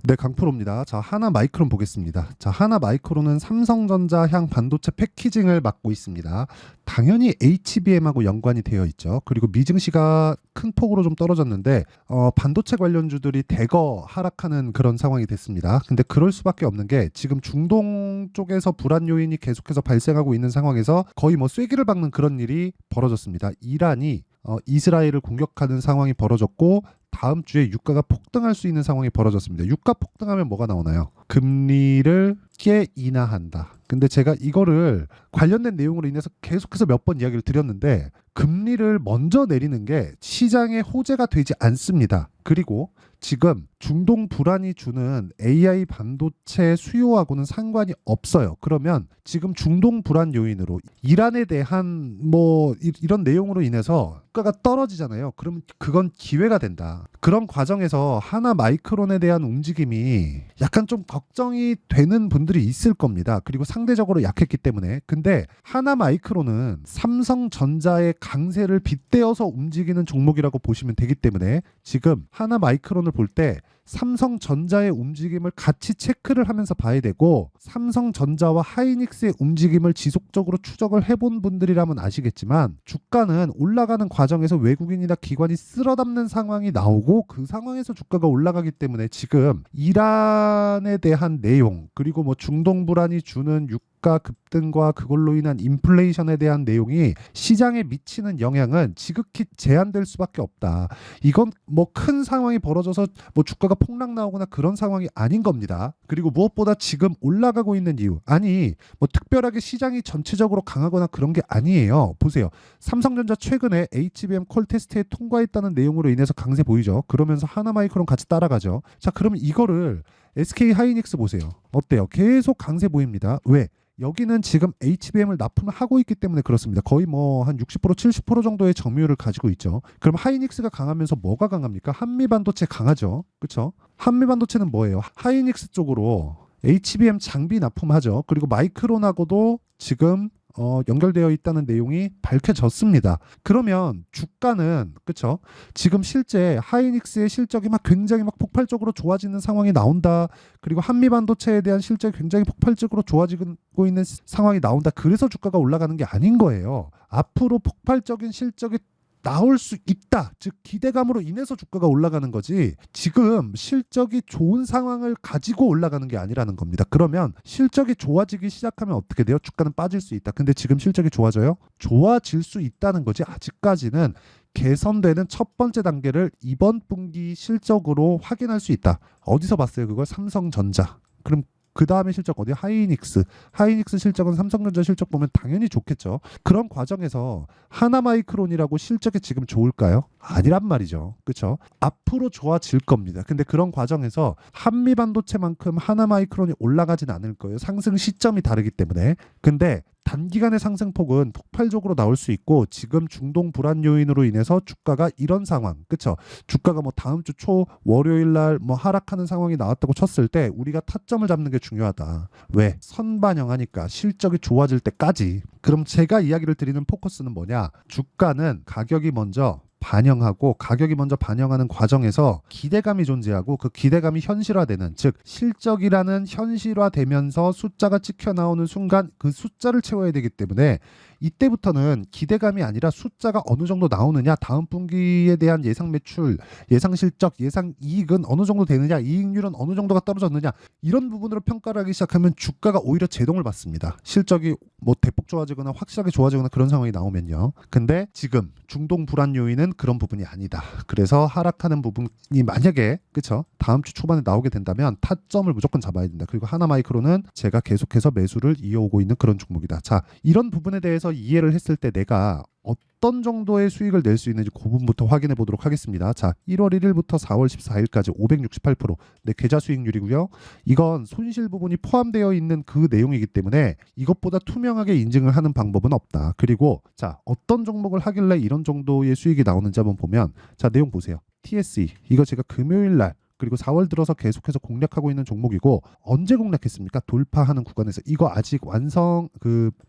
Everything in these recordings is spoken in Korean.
네, 강프로입니다. 자, 하나마이크론 보겠습니다. 자, 하나마이크론은 삼성전자 향 반도체 패키징을 맡고 있습니다. 당연히 HBM하고 연관이 되어 있죠. 그리고 미증시가 큰 폭으로 좀 떨어졌는데 반도체 관련주들이 대거 하락하는 그런 상황이 됐습니다. 근데 그럴 수밖에 없는 게 지금 중동 쪽에서 불안 요인이 계속해서 발생하고 있는 상황에서 거의 뭐 쐐기를 박는 그런 일이 벌어졌습니다. 이란이 이스라엘을 공격하는 상황이 벌어졌고 다음 주에 유가가 폭등할 수 있는 상황이 벌어졌습니다. 유가 폭등하면 뭐가 나오나요? 금리를 꽤 인하한다. 근데 제가 이거를 관련된 내용으로 인해서 계속해서 몇 번 이야기를 드렸는데 금리를 먼저 내리는 게 시장의 호재가 되지 않습니다. 그리고 지금 중동 불안이 주는 AI 반도체 수요하고는 상관이 없어요. 그러면 지금 중동 불안 요인으로 이란에 대한 이런 내용으로 인해서 유가가 떨어지잖아요. 그러면 그건 기회가 된다. 그런 과정에서 하나마이크론에 대한 움직임이 약간 좀 걱정이 되는 분들이 있을 겁니다. 그리고 상대적으로 약했기 때문에. 근데 하나마이크론은 삼성전자의 강세를 빗대어서 움직이는 종목이라고 보시면 되기 때문에 지금 하나마이크론을 볼 때 삼성전자의 움직임을 같이 체크를 하면서 봐야 되고 삼성전자와 하이닉스의 움직임을 지속적으로 추적을 해본 분들이라면 아시겠지만 주가는 올라가는 과정에서 외국인이나 기관이 쓸어담는 상황이 나오고 그 상황에서 주가가 올라가기 때문에 지금 이란에 대한 내용 그리고 뭐 중동 불안이 주는 유가 급등과 그걸로 인한 인플레이션에 대한 내용이 시장에 미치는 영향은 지극히 제한될 수밖에 없다. 이건 뭐 큰 상황이 벌어져서 뭐 주가가 폭락 나오거나 그런 상황이 아닌 겁니다. 그리고 무엇보다 지금 올라가고 있는 이유 아니 뭐 특별하게 시장이 전체적으로 강하거나 그런 게 아니에요. 보세요. 삼성전자 최근에 HBM 콜 테스트에 통과했다는 내용으로 인해서 강세 보이죠. 그러면서 하나마이크론 같이 따라가죠. 자, 그러면 이거를 SK 하이닉스 보세요. 어때요? 계속 강세 보입니다. 왜? 여기는 지금 HBM을 납품을 하고 있기 때문에 그렇습니다. 거의 뭐 한 60% 70% 정도의 점유율을 가지고 있죠. 그럼 하이닉스가 강하면서 뭐가 강합니까? 한미반도체 강하죠. 그렇죠? 한미반도체는 뭐예요? 하이닉스 쪽으로 HBM 장비 납품하죠. 그리고 마이크론하고도 지금 연결되어 있다는 내용이 밝혀졌습니다. 그러면 주가는 그렇죠? 지금 실제 하이닉스의 실적이 막 굉장히 막 폭발적으로 좋아지는 상황이 나온다. 그리고 한미반도체에 대한 실적이 굉장히 폭발적으로 좋아지고 있는 상황이 나온다. 그래서 주가가 올라가는 게 아닌 거예요. 앞으로 폭발적인 실적이 나올 수 있다. 즉 기대감으로 인해서 주가가 올라가는 거지 지금 실적이 좋은 상황을 가지고 올라가는 게 아니라는 겁니다. 그러면 실적이 좋아지기 시작하면 어떻게 돼요? 주가는 빠질 수 있다. 근데 지금 실적이 좋아져요? 좋아질 수 있다는 거지 아직까지는 개선되는 첫 번째 단계를 이번 분기 실적으로 확인할 수 있다. 어디서 봤어요? 그걸 삼성전자. 그럼 그 다음에 실적 어디? 하이닉스. 하이닉스 실적은 삼성전자 실적 보면 당연히 좋겠죠. 그런 과정에서 하나마이크론이라고 실적이 지금 좋을까요? 아니란 말이죠. 그렇죠? 앞으로 좋아질 겁니다. 근데 그런 과정에서 한미반도체만큼 하나마이크론이 올라가진 않을 거예요. 상승 시점이 다르기 때문에. 근데 단기간의 상승폭은 폭발적으로 나올 수 있고 지금 중동 불안 요인으로 인해서 주가가 이런 상황, 그렇죠? 주가가 뭐 다음 주 초 월요일 날 뭐 하락하는 상황이 나왔다고 쳤을 때 우리가 타점을 잡는 게 중요하다. 왜? 선반영하니까 실적이 좋아질 때까지. 그럼 제가 이야기를 드리는 포커스는 뭐냐? 주가는 가격이 먼저 반영하고 가격이 먼저 반영하는 과정에서 기대감이 존재하고 그 기대감이 현실화되는 즉 실적이라는 현실화되면서 숫자가 찍혀 나오는 순간 그 숫자를 채워야 되기 때문에 이때부터는 기대감이 아니라 숫자가 어느 정도 나오느냐 다음 분기에 대한 예상 매출, 예상 실적, 예상 이익은 어느 정도 되느냐 이익률은 어느 정도가 떨어졌느냐 이런 부분으로 평가를 하기 시작하면 주가가 오히려 제동을 받습니다. 실적이 뭐 대폭 좋아지거나 확실하게 좋아지거나 그런 상황이 나오면요. 근데 지금 중동 불안 요인은 그런 부분이 아니다. 그래서 하락하는 부분이 만약에 그쵸 다음 주 초반에 나오게 된다면 타점을 무조건 잡아야 된다. 그리고 하나마이크론은 제가 계속해서 매수를 이어오고 있는 그런 종목이다. 자, 이런 부분에 대해서 이해를 했을 때 내가 어떤 정도의 수익을 낼 수 있는지 그 부분부터 확인해 보도록 하겠습니다. 자, 1월 1일부터 4월 14일까지 568% 내 계좌 수익률이고요. 이건 손실 부분이 포함되어 있는 그 내용이기 때문에 이것보다 투명하게 인증을 하는 방법은 없다. 그리고 자, 어떤 종목을 하길래 이런 정도의 수익이 나오는지 한번 보면 자, 내용 보세요. TSE 이거 제가 금요일 날 그리고 4월 들어서 계속해서 공략하고 있는 종목이고 언제 공략했습니까? 돌파하는 구간에서 이거 아직 완성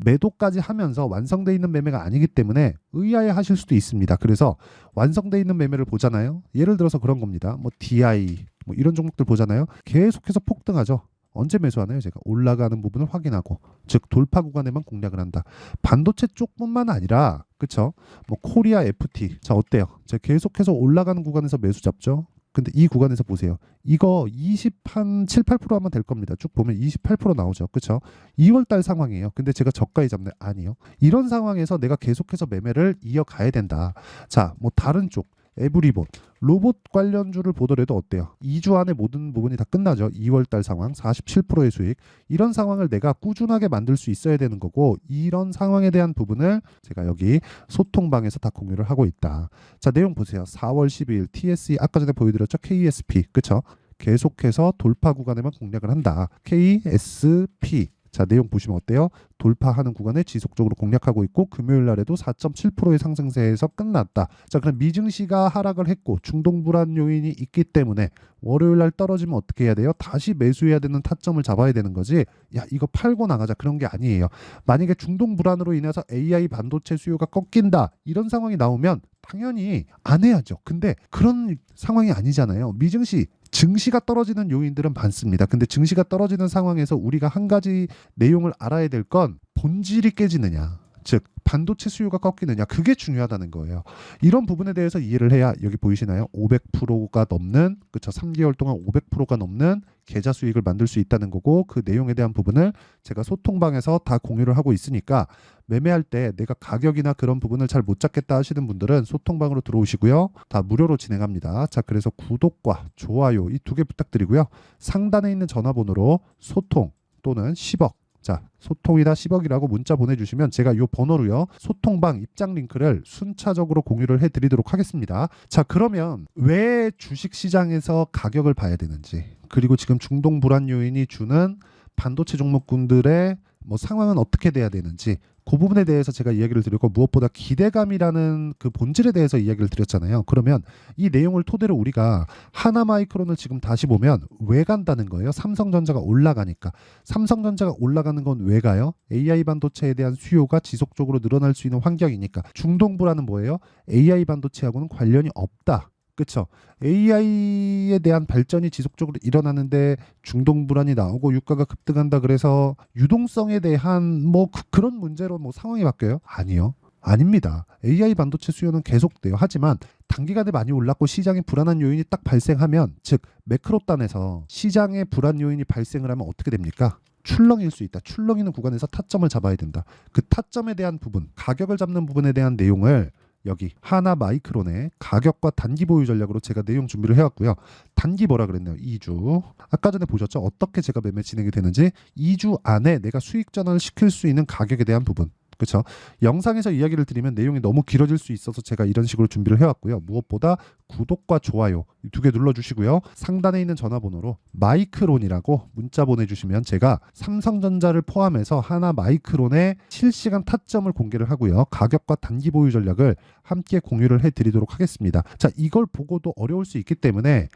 매도까지 하면서 완성돼 있는 매매가 아니기 때문에 의아해 하실 수도 있습니다. 그래서 완성돼 있는 매매를 보잖아요. 예를 들어서 그런 겁니다. 뭐 DI 뭐 이런 종목들 보잖아요. 계속해서 폭등하죠. 언제 매수하나요? 제가 올라가는 부분을 확인하고, 즉 돌파 구간에만 공략을 한다. 반도체 쪽뿐만 아니라, 그쵸? 뭐 코리아 FT, 자 어때요? 제가 계속해서 올라가는 구간에서 매수 잡죠. 근데 이 구간에서 보세요. 이거 20한 7, 8% 하면 될 겁니다. 쭉 보면 28% 나오죠. 그쵸? 2월 달 상황이에요. 근데 제가 저가에 잡네. 아니요. 이런 상황에서 내가 계속해서 매매를 이어가야 된다. 자, 뭐 다른 쪽 에브리본 로봇 관련주를 보더라도 어때요? 2주 안에 모든 부분이 다 끝나죠. 2월 달 상황 47%의 수익. 이런 상황을 내가 꾸준하게 만들 수 있어야 되는 거고, 이런 상황에 대한 부분을 제가 여기 소통방에서 다 공유를 하고 있다. 자, 내용 보세요. 4월 12일 TSE 아까 전에 보여드렸죠. KSP. 그쵸? 계속해서 돌파 구간에만 공략을 한다. KSP. 자, 내용 보시면 어때요? 돌파하는 구간에 지속적으로 공략하고 있고, 금요일 날에도 4.7%의 상승세에서 끝났다. 자, 그럼 미증시가 하락을 했고 중동 불안 요인이 있기 때문에 월요일 날 떨어지면 어떻게 해야 돼요? 다시 매수해야 되는 타점을 잡아야 되는 거지. 야, 이거 팔고 나가자, 그런 게 아니에요. 만약에 중동 불안으로 인해서 AI 반도체 수요가 꺾인다, 이런 상황이 나오면 당연히 안 해야죠. 근데 그런 상황이 아니잖아요. 미증시 증시가 떨어지는 요인들은 많습니다. 근데 증시가 떨어지는 상황에서 우리가 한 가지 내용을 알아야 될 건 본질이 깨지느냐, 즉 반도체 수요가 꺾이느냐, 그게 중요하다는 거예요. 이런 부분에 대해서 이해를 해야, 여기 보이시나요? 500%가 넘는, 그쵸, 3개월 동안 500%가 넘는 계좌 수익을 만들 수 있다는 거고, 그 내용에 대한 부분을 제가 소통방에서 다 공유를 하고 있으니까, 매매할 때 내가 가격이나 그런 부분을 잘 못 잡겠다 하시는 분들은 소통방으로 들어오시고요. 다 무료로 진행합니다. 자, 그래서 구독과 좋아요 이 두 개 부탁드리고요. 상단에 있는 전화번호로 소통 또는 10억, 자, 소통이다 10억이라고 문자 보내주시면 제가 이 번호로요, 소통방 입장 링크를 순차적으로 공유를 해드리도록 하겠습니다. 자, 그러면 왜 주식시장에서 가격을 봐야 되는지, 그리고 지금 중동 불안 요인이 주는 반도체 종목군들의 뭐 상황은 어떻게 돼야 되는지, 그 부분에 대해서 제가 이야기를 드렸고, 무엇보다 기대감이라는 그 본질에 대해서 이야기를 드렸잖아요. 그러면 이 내용을 토대로 우리가 하나마이크론을 지금 다시 보면 왜 간다는 거예요? 삼성전자가 올라가니까. 삼성전자가 올라가는 건 왜 가요? AI 반도체에 대한 수요가 지속적으로 늘어날 수 있는 환경이니까. 중동 불안은 뭐예요? AI 반도체하고는 관련이 없다. 그렇죠. AI에 대한 발전이 지속적으로 일어나는데 중동 불안이 나오고 유가가 급등한다 그래서 유동성에 대한 뭐 그런 문제로 뭐 상황이 바뀌어요? 아니요. 아닙니다. AI 반도체 수요는 계속돼요. 하지만 단기간에 많이 올랐고 시장에 불안한 요인이 딱 발생하면, 즉 매크로 단에서 시장에 불안 요인이 발생을 하면 어떻게 됩니까? 출렁일 수 있다. 출렁이는 구간에서 타점을 잡아야 된다. 그 타점에 대한 부분, 가격을 잡는 부분에 대한 내용을 여기 하나마이크론의 가격과 단기 보유 전략으로 제가 내용 준비를 해왔고요. 단기 뭐라 그랬나요? 2주. 아까 전에 보셨죠? 어떻게 제가 매매 진행이 되는지. 2주 안에 내가 수익 전환을 시킬 수 있는 가격에 대한 부분. 그렇죠? 영상에서 이야기를 드리면 내용이 너무 길어질 수 있어서 제가 이런 식으로 준비를 해왔고요. 무엇보다 구독과 좋아요 이 두 개 눌러주시고요. 상단에 있는 전화번호로 마이크론이라고 문자 보내주시면 제가 삼성전자를 포함해서 하나 마이크론의 실시간 타점을 공개를 하고요. 가격과 단기 보유 전략을 함께 공유를 해드리도록 하겠습니다. 자, 이걸 보고도 어려울 수 있기 때문에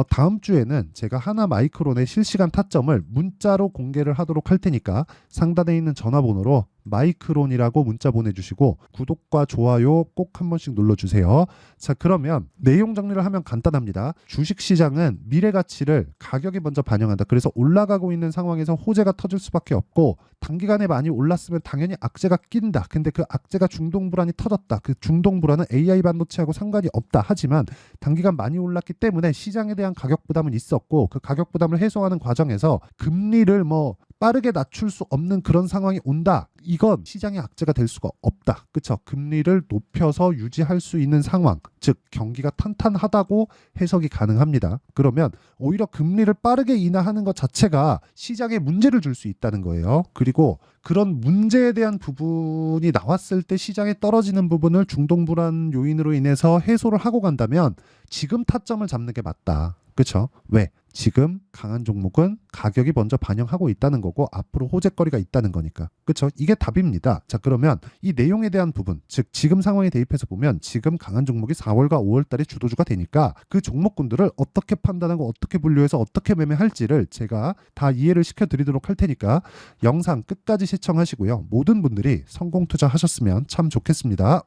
다음 주에는 제가 하나 마이크론의 실시간 타점을 문자로 공개를 하도록 할 테니까 상단에 있는 전화번호로 마이크론이라고 문자 보내주시고 구독과 좋아요 꼭 한 번씩 눌러주세요. 자, 그러면 내용 정리를 하면 간단합니다. 주식시장은 미래 가치를 가격이 먼저 반영한다. 그래서 올라가고 있는 상황에서 호재가 터질 수밖에 없고, 단기간에 많이 올랐으면 당연히 악재가 낀다. 근데 그 악재가 중동 불안이 터졌다. 그 중동 불안은 AI 반도체하고 상관이 없다. 하지만 단기간 많이 올랐기 때문에 시장에 대한 가격 부담은 있었고, 그 가격 부담을 해소하는 과정에서 금리를 뭐 빠르게 낮출 수 없는 그런 상황이 온다. 이건 시장의 악재가 될 수가 없다. 그렇죠? 금리를 높여서 유지할 수 있는 상황, 즉 경기가 탄탄하다고 해석이 가능합니다. 그러면 오히려 금리를 빠르게 인하하는 것 자체가 시장에 문제를 줄 수 있다는 거예요. 그리고 그런 문제에 대한 부분이 나왔을 때 시장에 떨어지는 부분을 중동 불안 요인으로 인해서 해소를 하고 간다면 지금 타점을 잡는 게 맞다. 그렇죠? 왜? 지금 강한 종목은 가격이 먼저 반영하고 있다는 거고 앞으로 호재거리가 있다는 거니까. 그렇죠? 이게 답입니다. 자, 그러면 이 내용에 대한 부분, 즉 지금 상황에 대입해서 보면 지금 강한 종목이 4월과 5월 달에 주도주가 되니까 그 종목군들을 어떻게 판단하고 어떻게 분류해서 어떻게 매매할지를 제가 다 이해를 시켜드리도록 할 테니까 영상 끝까지 시청하시고요. 모든 분들이 성공 투자하셨으면 참 좋겠습니다.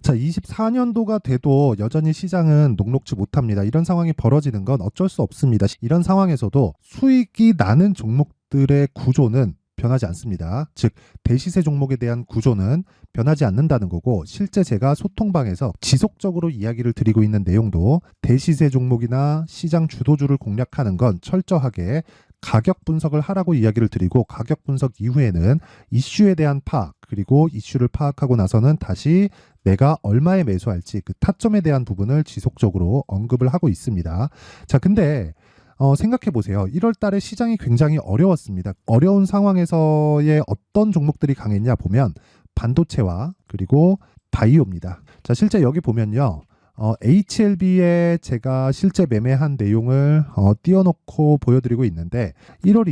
자, 24년도가 돼도 여전히 시장은 녹록지 못합니다. 이런 상황이 벌어지는 건 어쩔 수 없습니다. 이런 상황에서도 수익이 나는 종목들의 구조는 변하지 않습니다. 즉, 대시세 종목에 대한 구조는 변하지 않는다는 거고, 실제 제가 소통방에서 지속적으로 이야기를 드리고 있는 내용도 대시세 종목이나 시장 주도주를 공략하는 건 철저하게 가격 분석을 하라고 이야기를 드리고, 가격 분석 이후에는 이슈에 대한 파악, 그리고 이슈를 파악하고 나서는 다시 내가 얼마에 매수할지 그 타점에 대한 부분을 지속적으로 언급을 하고 있습니다. 자, 근데 생각해 보세요. 1월 달에 시장이 굉장히 어려웠습니다. 어려운 상황에서의 어떤 종목들이 강했냐 보면 반도체와 그리고 바이오입니다. 자, 실제 여기 보면요. HLB에 제가 실제 매매한 내용을 띄워놓고 보여드리고 있는데 1월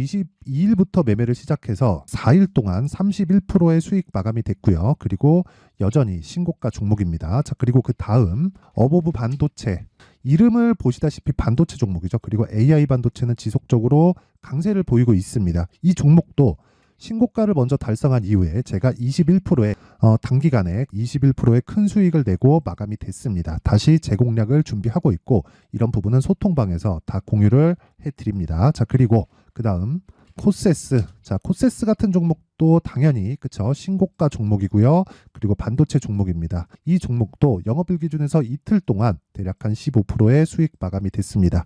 22일부터 매매를 시작해서 4일 동안 31%의 수익 마감이 됐고요. 그리고 여전히 신고가 종목입니다. 자, 그리고 그 다음 어보브 반도체, 이름을 보시다시피 반도체 종목이죠. 그리고 AI 반도체는 지속적으로 강세를 보이고 있습니다. 이 종목도 신고가를 먼저 달성한 이후에 제가 21%의 단기간에 21%의 큰 수익을 내고 마감이 됐습니다. 다시 재공략을 준비하고 있고, 이런 부분은 소통방에서 다 공유를 해드립니다. 자, 그리고 그 다음 코세스. 자, 코세스 같은 종목도 당연히 그쵸, 신고가 종목이고요. 그리고 반도체 종목입니다. 이 종목도 영업일 기준에서 이틀 동안 대략 한 15%의 수익 마감이 됐습니다.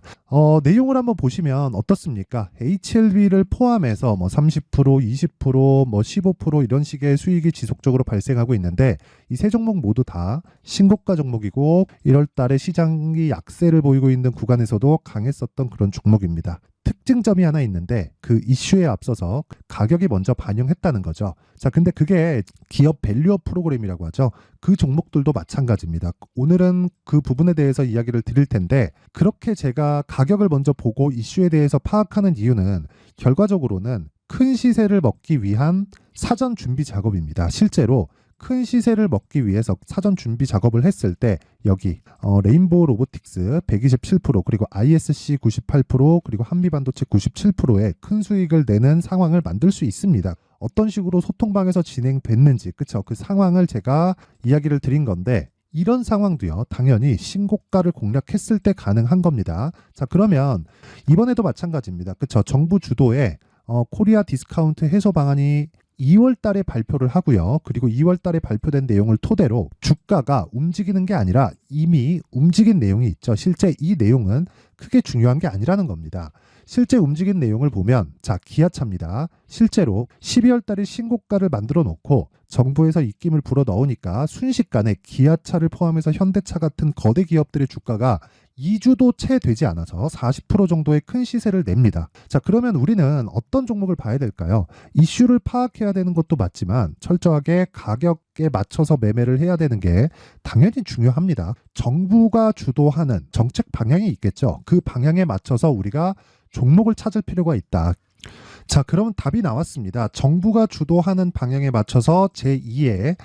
내용을 한번 보시면 어떻습니까? HLB를 포함해서 뭐 30%, 20%, 뭐 15% 이런 식의 수익이 지속적으로 발생하고 있는데, 이 세 종목 모두 다 신고가 종목이고 1월 달에 시장이 약세를 보이고 있는 구간에서도 강했었던 그런 종목입니다. 특징점이 하나 있는데, 그 이슈에 앞서서 가격이 먼저 반영했다는 거죠. 자, 근데 그게 기업 밸류업 프로그램이라고 하죠. 그 종목들도 마찬가지입니다. 오늘은 그 부분에 대해서 이야기를 드릴 텐데, 그렇게 제가 가격을 먼저 보고 이슈에 대해서 파악하는 이유는 결과적으로는 큰 시세를 먹기 위한 사전 준비 작업입니다. 실제로 큰 시세를 먹기 위해서 사전 준비 작업을 했을 때 여기 레인보우 로보틱스 127%, 그리고 ISC 98%, 그리고 한미반도체 97%의 큰 수익을 내는 상황을 만들 수 있습니다. 어떤 식으로 소통방에서 진행됐는지, 그쵸? 그 상황을 제가 이야기를 드린 건데, 이런 상황도요, 당연히 신고가를 공략했을 때 가능한 겁니다. 자, 그러면 이번에도 마찬가지입니다. 그쵸? 정부 주도의 코리아 디스카운트 해소 방안이 2월 달에 발표를 하고요. 그리고 2월 달에 발표된 내용을 토대로 주가가 움직이는 게 아니라 이미 움직인 내용이 있죠. 실제 이 내용은 크게 중요한 게 아니라는 겁니다. 실제 움직인 내용을 보면, 자, 기아차입니다. 실제로 12월 달에 신고가를 만들어 놓고 정부에서 입김을 불어 넣으니까 순식간에 기아차를 포함해서 현대차 같은 거대 기업들의 주가가 2주도 채 되지 않아서 40% 정도의 큰 시세를 냅니다. 자, 그러면 우리는 어떤 종목을 봐야 될까요? 이슈를 파악해야 되는 것도 맞지만 철저하게 가격에 맞춰서 매매를 해야 되는 게 당연히 중요합니다. 정부가 주도하는 정책 방향이 있겠죠. 그 방향에 맞춰서 우리가 종목을 찾을 필요가 있다. 자, 그러면 답이 나왔습니다. 정부가 주도하는 방향에 맞춰서 제2의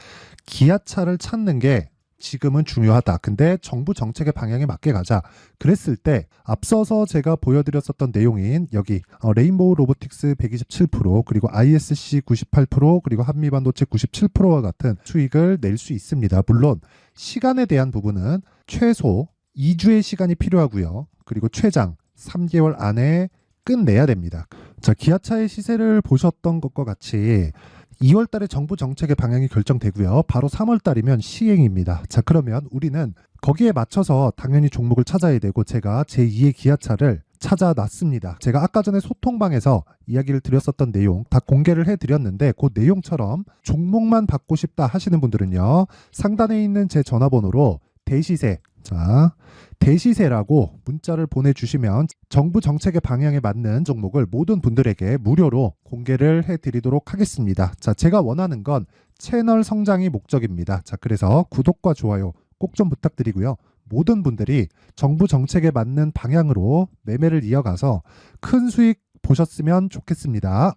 기아차를 찾는 게 지금은 중요하다. 근데 정부 정책의 방향에 맞게 가자. 그랬을 때 앞서서 제가 보여드렸었던 내용인 여기 레인보우 로보틱스 127%, 그리고 ISC 98%, 그리고 한미반도체 97%와 같은 수익을 낼 수 있습니다. 물론 시간에 대한 부분은 최소 2주의 시간이 필요하고요. 그리고 최장 3개월 안에 끝내야 됩니다. 자, 기아차의 시세를 보셨던 것과 같이 2월 달에 정부 정책의 방향이 결정되고요. 바로 3월 달이면 시행입니다. 자, 그러면 우리는 거기에 맞춰서 당연히 종목을 찾아야 되고, 제가 제2의 기아차를 찾아놨습니다. 제가 아까 전에 소통방에서 이야기를 드렸었던 내용 다 공개를 해드렸는데, 그 내용처럼 종목만 받고 싶다 하시는 분들은요, 상단에 있는 제 전화번호로 대시세, 자, 대시세라고 문자를 보내주시면 정부 정책의 방향에 맞는 종목을 모든 분들에게 무료로 공개를 해드리도록 하겠습니다. 자, 제가 원하는 건 채널 성장이 목적입니다. 자, 그래서 구독과 좋아요 꼭 좀 부탁드리고요. 모든 분들이 정부 정책에 맞는 방향으로 매매를 이어가서 큰 수익 보셨으면 좋겠습니다.